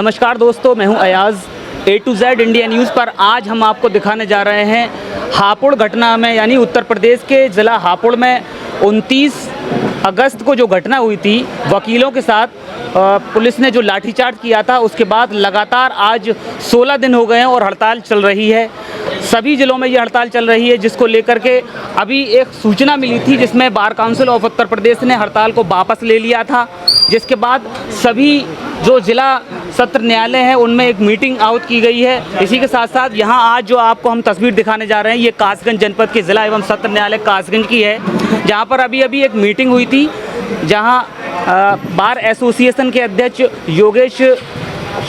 नमस्कार दोस्तों, मैं हूं Ayaz. A to Z India news पर आज हम आपको दिखाने जा रहे हैं हापुड़ घटना में, यानी उत्तर प्रदेश के ज़िला हापुड़ में 29 अगस्त को जो घटना हुई थी वकीलों के साथ, पुलिस ने जो लाठीचार्ज किया था, उसके बाद लगातार आज 16 दिन हो गए हैं और हड़ताल चल रही है। सभी ज़िलों में ये हड़ताल चल रही है, जिसको लेकर के अभी एक सूचना मिली थी जिसमें bar council of Uttar Pradesh ने हड़ताल को वापस ले लिया था, जिसके बाद सभी जो ज़िला सत्र न्यायालय हैं उनमें एक मीटिंग आउट की गई है। इसी के साथ साथ यहाँ आज जो आपको हम तस्वीर दिखाने जा रहे हैं, ये कासगंज जनपद के ज़िला एवं सत्र न्यायालय कासगंज की है, जहाँ पर अभी एक मीटिंग हुई थी, जहाँ बार एसोसिएशन के अध्यक्ष योगेश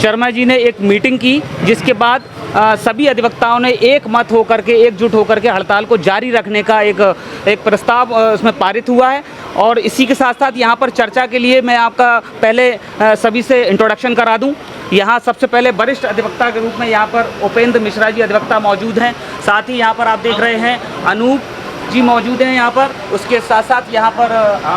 शर्मा जी ने एक मीटिंग की, जिसके बाद सभी अधिवक्ताओं ने एक मत होकर के, एकजुट होकर के हड़ताल को जारी रखने का एक प्रस्ताव उसमें पारित हुआ है। और इसी के साथ साथ यहाँ पर चर्चा के लिए मैं आपका पहले सभी से इंट्रोडक्शन करा दूँ। यहाँ सबसे पहले वरिष्ठ अधिवक्ता के रूप में यहाँ पर उपेंद्र मिश्रा जी अधिवक्ता मौजूद हैं। साथ ही यहाँ पर आप देख रहे हैं अनूप जी मौजूद हैं यहाँ पर, उसके साथ साथ यहाँ पर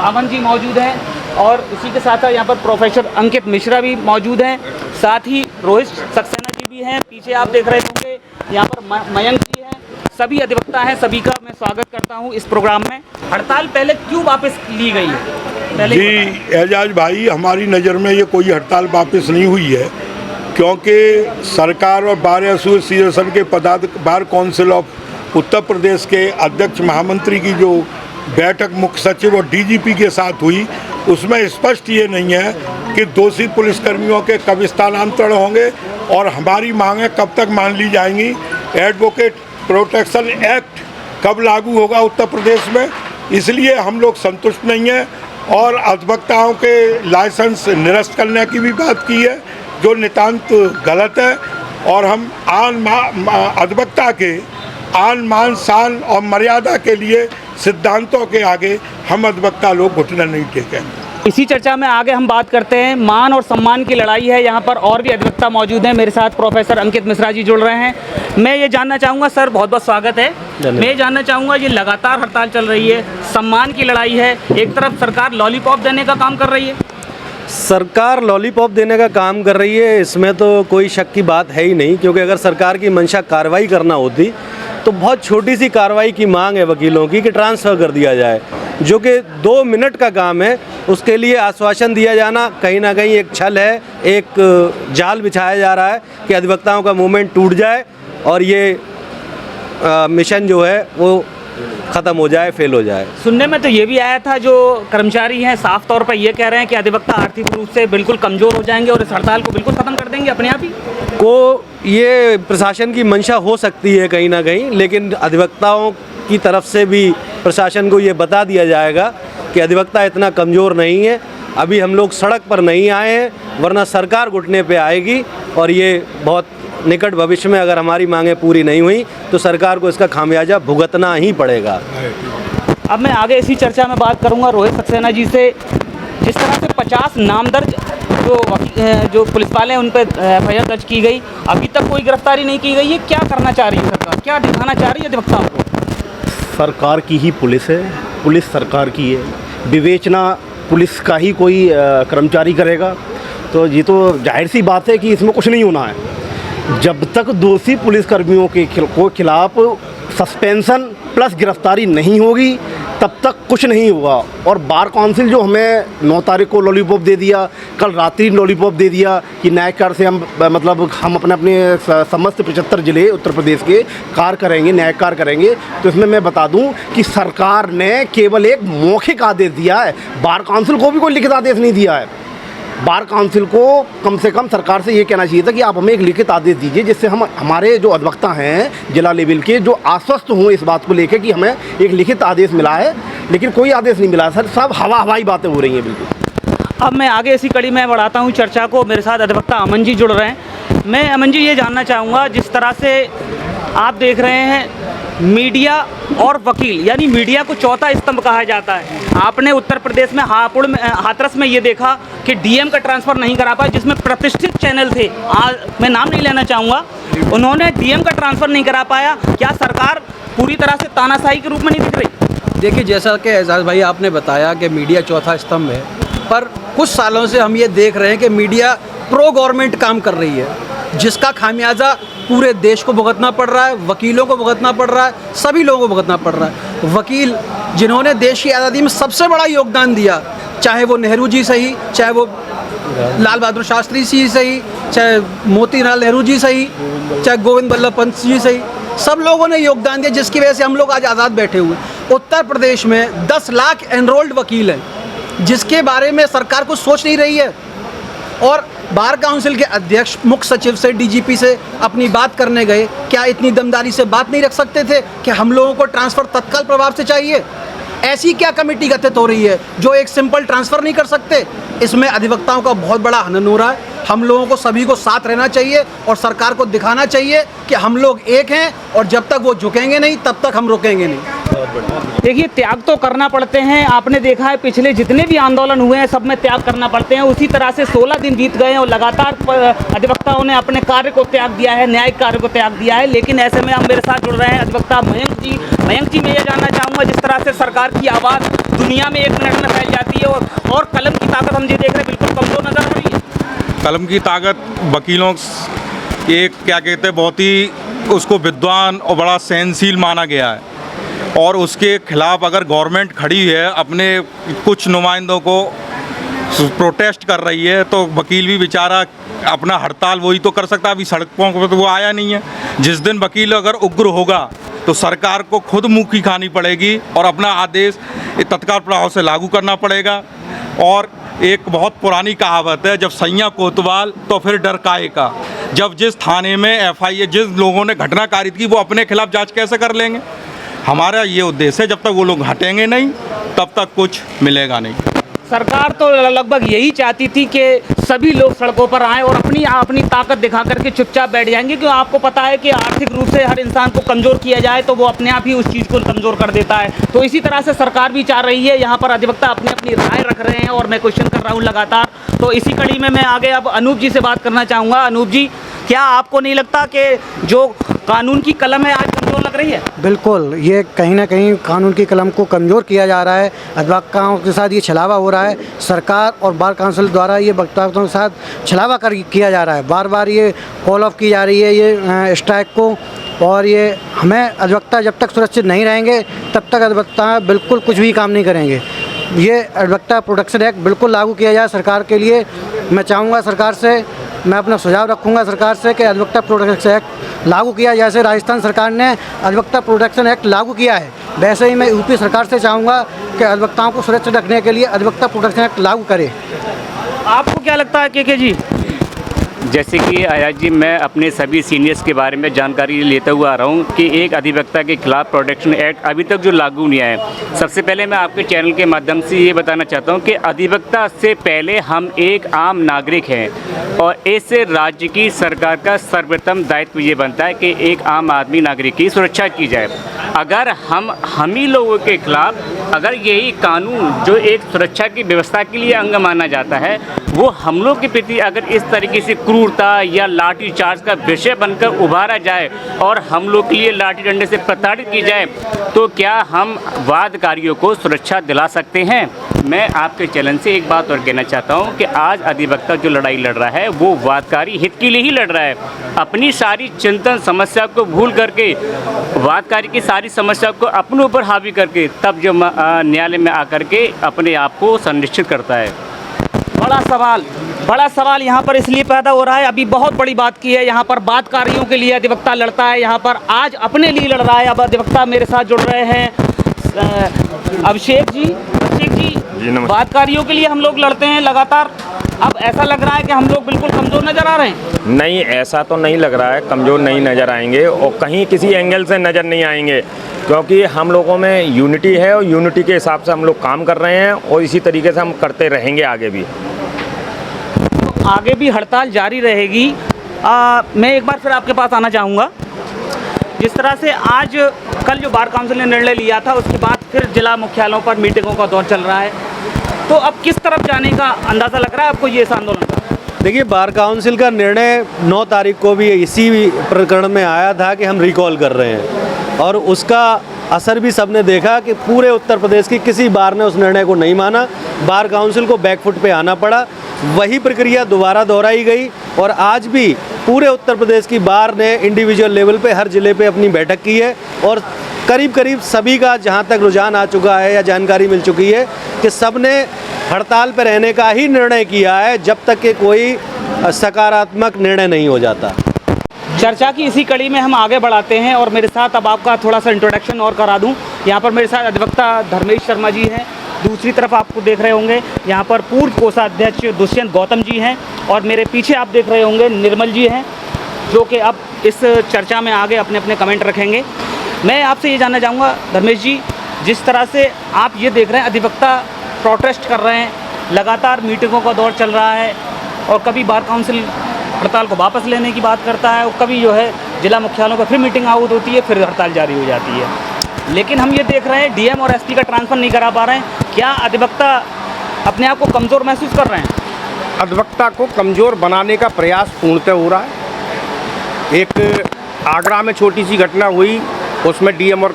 अमन जी मौजूद हैं, और इसी के साथ साथ यहाँ पर प्रोफेसर अंकित मिश्रा भी मौजूद हैं। साथ ही रोहित सक्सेना जी भी हैं, पीछे आप देख रहे होंगे यहाँ पर मयंक जी हैं। सभी अधिवक्ता हैं, सभी का मैं स्वागत करता हूँ इस प्रोग्राम में। हड़ताल पहले क्यों वापस ली गई है? जी एजाज भाई, हमारी नज़र में ये कोई हड़ताल वापस नहीं हुई है, क्योंकि सरकार और बार एसोसिएशन के bar council of Uttar Pradesh के अध्यक्ष महामंत्री की जो बैठक मुख्य सचिव और डीजीपी के साथ हुई, उसमें स्पष्ट ये नहीं है कि दोषी पुलिसकर्मियों के कब स्थानांतरण होंगे और हमारी मांगें कब तक मान ली जाएंगी। एडवोकेट प्रोटेक्शन एक्ट कब लागू होगा उत्तर प्रदेश में, इसलिए हम लोग संतुष्ट नहीं हैं और अधिवक्ताओं के लाइसेंस निरस्त करने की भी बात की है, जो नितांत गलत है। और हम अधिवक्ता के आन मान शान और मर्यादा के लिए सिद्धांतों के आगे हम अधिवक्ता लोग घुटना नहीं टेकेंगे। इसी चर्चा में आगे हम बात करते हैं। मान और सम्मान की लड़ाई है, यहाँ पर और भी अधिवक्ता मौजूद हैं। मेरे साथ प्रोफेसर अंकित मिश्रा जी जुड़ रहे हैं। मैं ये जानना चाहूँगा, सर बहुत बहुत स्वागत है। मैं ये जानना चाहूँगा, ये लगातार हड़ताल चल रही है, सम्मान की लड़ाई है, एक तरफ सरकार लॉलीपॉप देने का काम कर रही है। सरकार लॉलीपॉप देने का काम कर रही है, इसमें तो कोई शक की बात है ही नहीं, क्योंकि अगर सरकार की मंशा कार्रवाई करना होती तो बहुत छोटी सी कार्रवाई की मांग है वकीलों की कि ट्रांसफ़र कर दिया जाए, जो कि 2 मिनट का काम है। उसके लिए आश्वासन दिया जाना कहीं ना कहीं एक छल है, एक जाल बिछाया जा रहा है कि अधिवक्ताओं का मूवमेंट टूट जाए और ये मिशन जो है वो ख़त्म हो जाए, फेल हो जाए। सुनने में तो ये भी आया था, जो कर्मचारी हैं साफ तौर पर ये कह रहे हैं कि अधिवक्ता आर्थिक रूप से बिल्कुल कमज़ोर हो जाएंगे और इस हड़ताल को बिल्कुल ख़त्म कर देंगे अपने आप ही। को ये प्रशासन की मंशा हो सकती है कहीं ना कहीं, लेकिन अधिवक्ताओं की तरफ से भी प्रशासन को ये बता दिया जाएगा कि अधिवक्ता इतना कमज़ोर नहीं है। अभी हम लोग सड़क पर नहीं आए हैं, वरना सरकार घुटने पे आएगी और ये बहुत निकट भविष्य में अगर हमारी मांगें पूरी नहीं हुई तो सरकार को इसका खामियाजा भुगतना ही पड़ेगा। अब मैं आगे इसी चर्चा में बात करूंगा रोहित सक्सेना जी से। जिस तरह से 50 नामदर्ज जो पुलिस वाले हैं उन पर एफआईआर दर्ज की गई, अभी तक कोई गिरफ्तारी नहीं की गई है। क्या करना चाह रही है सरकार, क्या दिखाना चाह रही है अधिवक्ताओं को? सरकार की ही पुलिस है, पुलिस सरकार की है, विवेचना पुलिस का ही कोई कर्मचारी करेगा, तो ये तो जाहिर सी बात है कि इसमें कुछ नहीं होना है। जब तक दोषी पुलिसकर्मियों के खिलाफ सस्पेंशन प्लस गिरफ्तारी नहीं होगी तब तक कुछ नहीं होगा। और बार काउंसिल जो हमें 9 तारीख को लॉलीपॉप दे दिया, कल रात्रि लॉलीपॉप दे दिया कि न्यायिक कार्य से हम अपने समस्त 75 ज़िले उत्तर प्रदेश के कार्य करेंगे, न्यायिक कार्य करेंगे, तो इसमें मैं बता दूं कि सरकार ने केवल एक मौखिक आदेश दिया है, बार काउंसिल को भी कोई लिखित आदेश नहीं दिया है। बार काउंसिल को कम से कम सरकार से ये कहना चाहिए था कि आप हमें एक लिखित आदेश दीजिए, जिससे हम हमारे जो अधिवक्ता हैं जिला लेवल के, जो आश्वस्त हों इस बात को लेकर कि हमें एक लिखित आदेश मिला है, लेकिन कोई आदेश नहीं मिला सर। सब हवाई बातें हो रही हैं बिल्कुल। अब मैं आगे इसी कड़ी में बढ़ाता हूँ चर्चा को। मेरे साथ अधिवक्ता अमन जी जुड़ रहे हैं। मैं अमन जी ये जानना चाहूँगा, जिस तरह से आप देख रहे हैं मीडिया और वकील, यानी मीडिया को चौथा स्तंभ कहा जाता है। आपने उत्तर प्रदेश में हापुड़ में हाथरस में ये देखा कि डीएम का ट्रांसफ़र नहीं करा पाया, जिसमें प्रतिष्ठित चैनल थे, मैं नाम नहीं लेना चाहूँगा, उन्होंने डीएम का ट्रांसफ़र नहीं करा पाया। क्या सरकार पूरी तरह से तानाशाही के रूप में नहीं दिख रही? देखिए, जैसा कि एजाज भाई आपने बताया कि मीडिया चौथा स्तंभ है, पर कुछ सालों से हम ये देख रहे हैं कि मीडिया प्रो गवर्नमेंट काम कर रही है, जिसका खामियाजा पूरे देश को भुगतना पड़ रहा है, वकीलों को भुगतना पड़ रहा है, सभी लोगों को भुगतना पड़ रहा है। वकील जिन्होंने देश की आज़ादी में सबसे बड़ा योगदान दिया, चाहे वो नेहरू जी सही, चाहे वो लाल बहादुर शास्त्री जी सही, चाहे मोतीलाल नेहरू जी सही, चाहे गोविंद बल्लभ पंत जी सही, सब लोगों ने योगदान दिया, जिसकी वजह से हम लोग आज आज़ाद बैठे हुए। उत्तर प्रदेश में 10 लाख एनरोल्ड वकील हैं, जिसके बारे में सरकार कुछ सोच नहीं रही है। और बार काउंसिल के अध्यक्ष मुख्य सचिव से, डीजीपी से अपनी बात करने गए, क्या इतनी दमदारी से बात नहीं रख सकते थे कि हम लोगों को ट्रांसफ़र तत्काल प्रभाव से चाहिए? ऐसी क्या कमेटी गठित हो रही है जो एक सिंपल ट्रांसफ़र नहीं कर सकते? इसमें अधिवक्ताओं का बहुत बड़ा हनन हो रहा है। हम लोगों को सभी को साथ रहना चाहिए और सरकार को दिखाना चाहिए कि हम लोग एक हैं, और जब तक वो झुकेंगे नहीं तब तक हम रुकेंगे नहीं। देखिए, त्याग तो करना पड़ते हैं। आपने देखा है पिछले जितने भी आंदोलन हुए हैं सब में त्याग करना पड़ते हैं। उसी तरह से 16 दिन बीत गए हैं और लगातार अधिवक्ताओं ने अपने कार्य को त्याग दिया है, न्यायिक कार्य को त्याग दिया है। लेकिन ऐसे में हम मेरे साथ जुड़ रहे हैं अधिवक्ता मयंक जी। मयंक जी, मैं ये जानना चाहूँगा, जिस तरह से सरकार की आवाज़ दुनिया में एक मिनट में फैल जाती है और कलम की ताकत हम ये देख रहे हैं बिल्कुल कमज़ोर नजर आ रही है। कलम की ताकत वकीलों एक क्या कहते हैं, बहुत ही उसको विद्वान और बड़ा सहनशील माना गया है, और उसके खिलाफ अगर गवर्नमेंट खड़ी है, अपने कुछ नुमाइंदों को प्रोटेस्ट कर रही है, तो वकील भी बेचारा अपना हड़ताल वही तो कर सकता है। अभी सड़कों पर तो वो आया नहीं है। जिस दिन वकील अगर उग्र होगा तो सरकार को खुद मुँह की खानी पड़ेगी और अपना आदेश तत्काल प्रभाव से लागू करना पड़ेगा। और एक बहुत पुरानी कहावत है, जब सैया कोतवाल तो फिर डर काहे का। जब जिस थाने में एफआईआर जिस लोगों ने घटना कारित की, वो अपने खिलाफ जांच कैसे कर लेंगे? हमारा ये उद्देश्य है, जब तक वो लोग हटेंगे नहीं तब तक कुछ मिलेगा नहीं। सरकार तो लगभग यही चाहती थी कि सभी लोग सड़कों पर आएं और अपनी ताकत दिखा करके चुपचाप बैठ जाएंगे, क्योंकि आपको पता है कि आर्थिक रूप से हर इंसान को कमज़ोर किया जाए तो वो अपने आप ही उस चीज़ को कमज़ोर कर देता है। तो इसी तरह से सरकार भी चाह रही है। यहाँ पर अधिवक्ता अपनी अपनी राय रख रहे हैं और मैं क्वेश्चन कर रहा हूँ लगातार। तो इसी कड़ी में मैं आगे अब अनूप जी से बात करना चाहूँगा। अनूप जी, क्या आपको नहीं लगता कि जो कानून की कलम है आज कमज़ोर लग रही है? बिल्कुल, ये कहीं ना कहीं कानून की कलम को कमज़ोर किया जा रहा है। अधिवक्ताओं के साथ ये छलावा हो रहा है। सरकार और बार काउंसिल द्वारा ये वक्ताओं के साथ छलावा किया जा रहा है। बार बार ये कॉल ऑफ की जा रही है ये स्ट्राइक को, और ये हमें अधिवक्ता जब तक सुरक्षित नहीं रहेंगे तब तक अधिवक्ता बिल्कुल कुछ भी काम नहीं करेंगे। ये अधिवक्ता प्रोटेक्शन एक्ट बिल्कुल लागू किया जाए सरकार के लिए। मैं चाहूँगा सरकार से, मैं अपना सुझाव रखूँगा सरकार से कि अधिवक्ता प्रोटेक्शन एक्ट लागू किया। जैसे राजस्थान सरकार ने अधिवक्ता प्रोटेक्शन एक्ट लागू किया है, वैसे ही मैं यूपी सरकार से चाहूँगा कि अधिवक्ताओं को सुरक्षित रखने के लिए अधिवक्ता प्रोटेक्शन एक्ट लागू करे। आपको क्या लगता है के जी? जैसे कि आयाज जी, मैं अपने सभी सीनियर्स के बारे में जानकारी लेता हुआ आ रहा हूँ कि एक अधिवक्ता के खिलाफ प्रोटेक्शन एक्ट अभी तक जो लागू नहीं आया है। सबसे पहले मैं आपके चैनल के माध्यम से ये बताना चाहता हूँ कि अधिवक्ता से पहले हम एक आम नागरिक हैं, और इससे राज्य की सरकार का सर्वप्रथम दायित्व ये बनता है कि एक आम आदमी नागरिक की सुरक्षा की जाए। अगर हम ही लोगों के खिलाफ अगर यही कानून जो एक सुरक्षा की व्यवस्था के लिए अंग माना जाता है, वो हम लोग के प्रति अगर इस तरीके से क्रूरता या लाठी चार्ज का विषय बनकर उभारा जाए और हम लोग के लिए लाठी डंडे से प्रताड़ित की जाए, तो क्या हम वादकारियों को सुरक्षा दिला सकते हैं? मैं आपके चैनल से एक बात और कहना चाहता हूं कि आज अधिवक्ता जो लड़ाई लड़ रहा है वो वादकारी हित के लिए ही लड़ रहा है। अपनी सारी चिंतन समस्या को भूल करके, वादकारी की सारी समस्या को अपने ऊपर हावी करके, तब जो न्यायालय में आकर के अपने आप को संरक्षित करता है। बड़ा सवाल यहाँ पर इसलिए पैदा हो रहा है। अभी बहुत बड़ी बात की है, यहाँ पर बातकारियों के लिए अधिवक्ता लड़ता है, यहाँ पर आज अपने लिए लड़ रहा है। अब अधिवक्ता मेरे साथ जुड़ रहे हैं। अभिषेक जी, बातकारियों के लिए हम लोग लड़ते हैं लगातार। अब ऐसा लग रहा है कि हम लोग बिल्कुल कमज़ोर नज़र आ रहे हैं। नहीं, ऐसा तो नहीं लग रहा है, कमज़ोर नहीं नज़र आएंगे और कहीं किसी एंगल से नज़र नहीं आएंगे, क्योंकि हम लोगों में यूनिटी है और यूनिटी के हिसाब से हम लोग काम कर रहे हैं और इसी तरीके से हम करते रहेंगे आगे भी। आगे भी हड़ताल जारी रहेगी। मैं एक बार फिर आपके पास आना चाहूँगा। जिस तरह से आज कल जो बार काउंसिल ने निर्णय लिया था, उसके बाद फिर जिला मुख्यालयों पर मीटिंगों का दौर चल रहा है, तो अब किस तरफ जाने का अंदाज़ा लग रहा है आपको ये इस आंदोलन का? देखिए, बार काउंसिल का निर्णय 9 तारीख को भी इसी प्रकरण में आया था कि हम रिकॉल कर रहे हैं, और उसका असर भी सबने देखा कि पूरे उत्तर प्रदेश की किसी बार ने उस निर्णय को नहीं माना। बार काउंसिल को बैकफुट पे आना पड़ा। वही प्रक्रिया दोबारा दोहराई गई और आज भी पूरे उत्तर प्रदेश की बार ने इंडिविजुअल लेवल पे हर ज़िले पे अपनी बैठक की है और करीब करीब सभी का जहां तक रुझान आ चुका है या जानकारी मिल चुकी है कि सब ने हड़ताल पर रहने का ही निर्णय किया है जब तक कि कोई सकारात्मक निर्णय नहीं हो जाता। चर्चा की इसी कड़ी में हम आगे बढ़ाते हैं और मेरे साथ अब आपका थोड़ा सा इंट्रोडक्शन और करा दूं। यहाँ पर मेरे साथ अधिवक्ता धर्मेश शर्मा जी हैं, दूसरी तरफ आपको देख रहे होंगे यहाँ पर पूर्व कोषाध्यक्ष दुष्यंत गौतम जी हैं और मेरे पीछे आप देख रहे होंगे निर्मल जी हैं, जो कि अब इस चर्चा में आगे अपने अपने कमेंट रखेंगे। मैं आपसे ये जानना चाहूँगा धर्मेश जी, जिस तरह से आप ये देख रहे हैं अधिवक्ता प्रोटेस्ट कर रहे हैं, लगातार मीटिंगों का दौर चल रहा है और कभी बार काउंसिल हड़ताल को वापस लेने की बात करता है और कभी जो है जिला मुख्यालयों पर फिर मीटिंग आउट होती है, फिर हड़ताल जारी हो जाती है। लेकिन हम ये देख रहे हैं डीएम और एसपी का ट्रांसफ़र नहीं करा पा रहे हैं। क्या अधिवक्ता अपने आप को कमज़ोर महसूस कर रहे हैं? अधिवक्ता को कमज़ोर बनाने का प्रयास पूर्णतः हो रहा है। एक आगरा में छोटी सी घटना हुई, उसमें डीएम और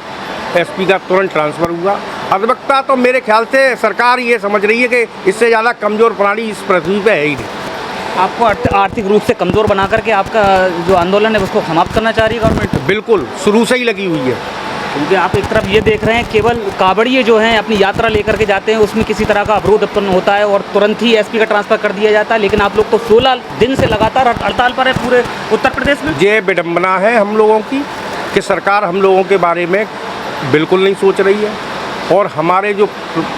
एसपी का तुरंत ट्रांसफ़र हुआ। अधिवक्ता तो मेरे ख्याल से सरकार ये समझ रही है कि इससे ज़्यादा कमज़ोर प्राणी इस पृथ्वी पे है ही नहीं। आपको आर्थिक रूप से कमज़ोर बना करके आपका जो आंदोलन है उसको समाप्त करना चाह रही है गवर्नमेंट? बिल्कुल, शुरू से ही लगी हुई है। क्योंकि आप एक तरफ ये देख रहे हैं केवल कावड़िए जो हैं अपनी यात्रा लेकर के जाते हैं, उसमें किसी तरह का अवरोध उत्पन्न होता है और तुरंत ही एसपी का ट्रांसफ़र कर दिया जाता है। लेकिन आप लोग तो 16 दिन से लगातार हड़ताल पर है पूरे उत्तर प्रदेश में। ये विडम्बना है हम लोगों की कि सरकार हम लोगों के बारे में बिल्कुल नहीं सोच रही है और हमारे जो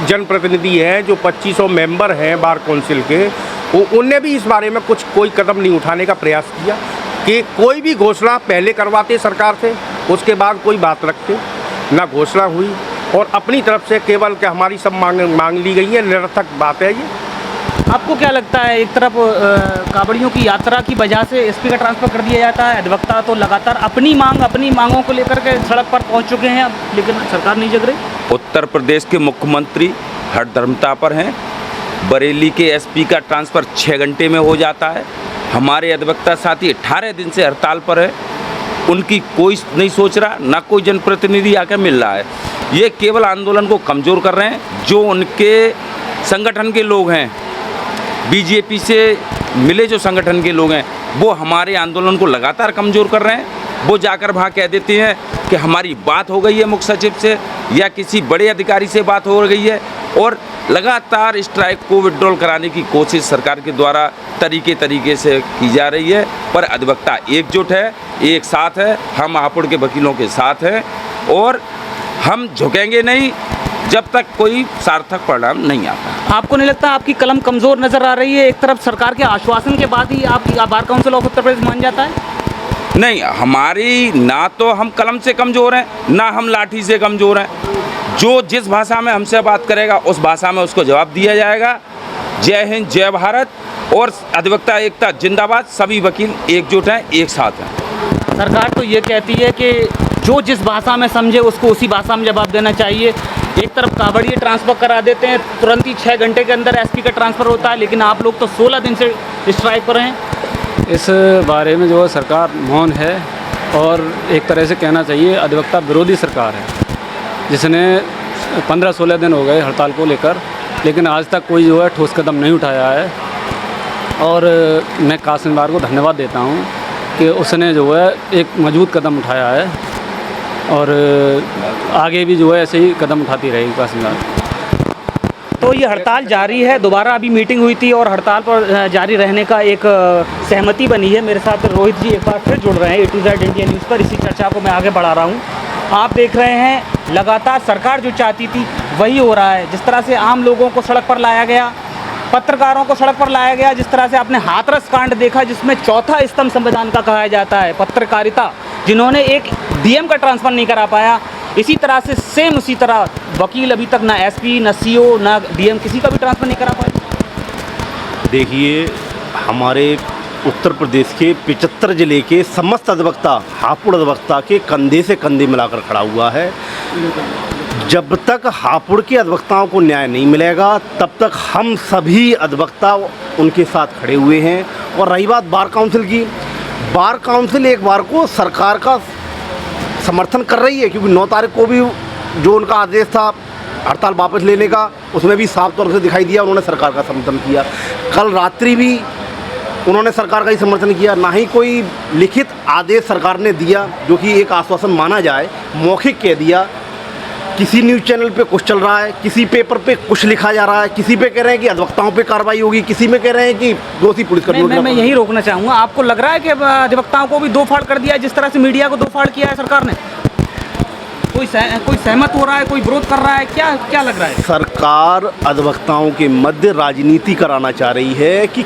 जनप्रतिनिधि हैं, जो 2500 मेंबर हैं बार काउंसिल के, उनने भी इस बारे में कोई कदम नहीं उठाने का प्रयास किया कि कोई भी घोषणा पहले करवाते सरकार से, उसके बाद कोई बात रखते, ना घोषणा हुई और अपनी तरफ से केवल कि हमारी सब मांग ली गई है। निरर्थक बात है ये। आपको क्या लगता है, एक तरफ कावड़ियों की यात्रा की वजह से एसपी का ट्रांसफ़र कर दिया जाता है, अधिवक्ता तो लगातार अपनी मांगों को लेकर के सड़क पर पहुंच चुके हैं, लेकिन सरकार नहीं जग रही? उत्तर प्रदेश के मुख्यमंत्री हठधर्मता पर हैं। बरेली के एसपी का ट्रांसफ़र 6 घंटे में हो जाता है। हमारे अधिवक्ता साथी 18 दिन से हड़ताल पर है, उनकी कोई नहीं सोच रहा, ना कोई जनप्रतिनिधि आकर मिल रहा है। ये केवल आंदोलन को कमज़ोर कर रहे हैं। जो उनके संगठन के लोग हैं, बीजेपी से मिले जो संगठन के लोग हैं, वो हमारे आंदोलन को लगातार कमज़ोर कर रहे हैं। वो जाकर वहाँ कह देते हैं कि हमारी बात हो गई है मुख्य सचिव से या किसी बड़े अधिकारी से बात हो गई है और लगातार स्ट्राइक को विड्रॉल कराने की कोशिश सरकार के द्वारा तरीके से की जा रही है। पर अधिवक्ता एकजुट है, एक साथ है, हम हापुड़ के वकीलों के साथ हैं और हम झुकेंगे नहीं जब तक कोई सार्थक परिणाम नहीं आता। आपको नहीं लगता आपकी कलम कमज़ोर नज़र आ रही है? एक तरफ सरकार के आश्वासन के बाद ही आप bar council of Uttar Pradesh मान जाता है? नहीं, हमारी ना तो हम कलम से कमज़ोर हैं, ना हम लाठी से कमज़ोर हैं। जो जिस भाषा में हमसे बात करेगा उस भाषा में उसको जवाब दिया जाएगा। जय हिंद, जय भारत और अधिवक्ता एकता जिंदाबाद। सभी वकील एकजुट हैं, एक साथ हैं। सरकार तो ये कहती है कि जो जिस भाषा में समझे उसको उसी भाषा में जवाब देना चाहिए। एक तरफ कावड़िए ट्रांसफ़र करा देते हैं, तुरंत ही 6 घंटे के अंदर एसपी का ट्रांसफ़र होता है, लेकिन आप लोग तो 16 दिन से स्ट्राइक पर हैं। इस बारे में जो सरकार मौन है और एक तरह से कहना चाहिए अधिवक्ता विरोधी सरकार है, जिसने 15-16 दिन हो गए हड़ताल को लेकर, लेकिन आज तक कोई जो है ठोस कदम नहीं उठाया है। और मैं कासिमदार को धन्यवाद देता हूँ कि उसने जो है एक मजबूत कदम उठाया है और आगे भी जो है ऐसे ही कदम उठाती रहेगी कासिमदार। तो ये हड़ताल जारी है, दोबारा अभी मीटिंग हुई थी और हड़ताल पर जारी रहने का एक सहमति बनी है। मेरे साथ रोहित जी एक बार फिर जुड़ रहे हैं A to Z India news पर। इसी चर्चा को मैं आगे बढ़ा रहा हूँ। आप देख रहे हैं लगातार सरकार जो चाहती थी वही हो रहा है। जिस तरह से आम लोगों को सड़क पर लाया गया, पत्रकारों को सड़क पर लाया गया, जिस तरह से आपने हाथरस कांड देखा जिसमें चौथा स्तंभ संविधान का कहा जाता है पत्रकारिता, जिन्होंने एक डीएम का ट्रांसफ़र नहीं करा पाया, इसी तरह से सेम उसी तरह वकील अभी तक ना एसपी ना सीओ ना डीएम किसी का भी ट्रांसफ़र नहीं करा पाया। देखिए, हमारे उत्तर प्रदेश के 75 ज़िले के समस्त अधिवक्ता हापुड़ अधिवक्ता के कंधे से कंधे मिलाकर खड़ा हुआ है। जब तक हापुड़ के अधिवक्ताओं को न्याय नहीं मिलेगा तब तक हम सभी अधिवक्ता उनके साथ खड़े हुए हैं। और रही बात बार काउंसिल की, बार काउंसिल एक बार को सरकार का समर्थन कर रही है, क्योंकि 9 तारीख को भी जो उनका आदेश था हड़ताल वापस लेने का, उसमें भी साफ तौर से दिखाई दिया उन्होंने सरकार का समर्थन किया। कल रात्रि भी उन्होंने सरकार का ही समर्थन किया। ना ही कोई लिखित आदेश सरकार ने दिया जो कि एक आश्वासन माना जाए, मौखिक कह दिया। किसी न्यूज़ चैनल पे कुछ चल रहा है, किसी पेपर पे कुछ लिखा जा रहा है, किसी पे कह रहे हैं कि अधिवक्ताओं पे कार्रवाई होगी, किसी में कह रहे हैं कि दोषी पुलिसकर्मियों। मैं यही रोकना चाहूँगा, आपको लग रहा है कि अधिवक्ताओं को भी दो फाड़ कर दिया है जिस तरह से मीडिया को दो फाड़ किया है सरकार ने? कोई सहमत हो रहा है, कोई विरोध कर रहा है, क्या लग रहा है? सरकार अधिवक्ताओं के मध्य राजनीति कराना चाह रही है कि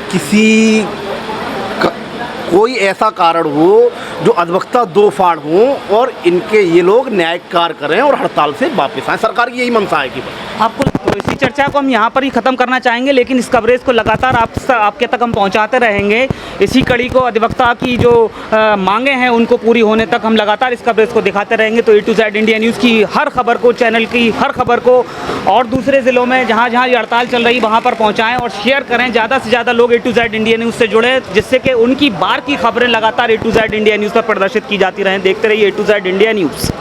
कोई ऐसा कारण हो जो अधिवक्ता दो फाड़ हों और इनके ये लोग न्याय कार्य करें और हड़ताल से वापस आएँ। सरकार की यही मंशा है कि आपको तो इसी चर्चा को हम यहाँ पर ही ख़त्म करना चाहेंगे, लेकिन इस कवरेज को लगातार आपके तक हम पहुँचाते रहेंगे। इसी कड़ी को अधिवक्ता की जो मांगे हैं उनको पूरी होने तक हम लगातार इस कवरेज को दिखाते रहेंगे। तो A to Z India news की हर खबर को, चैनल की हर खबर को और दूसरे ज़िलों में जहाँ जहाँ ये हड़ताल चल रही वहाँ पर पहुँचाएँ और शेयर करें। ज़्यादा से ज़्यादा लोग A to Z India news से जुड़े, जिससे कि उनकी बार की खबरें लगातार A to Z India news पर प्रदर्शित की जाती रहें। देखते रहिए A to Z India news.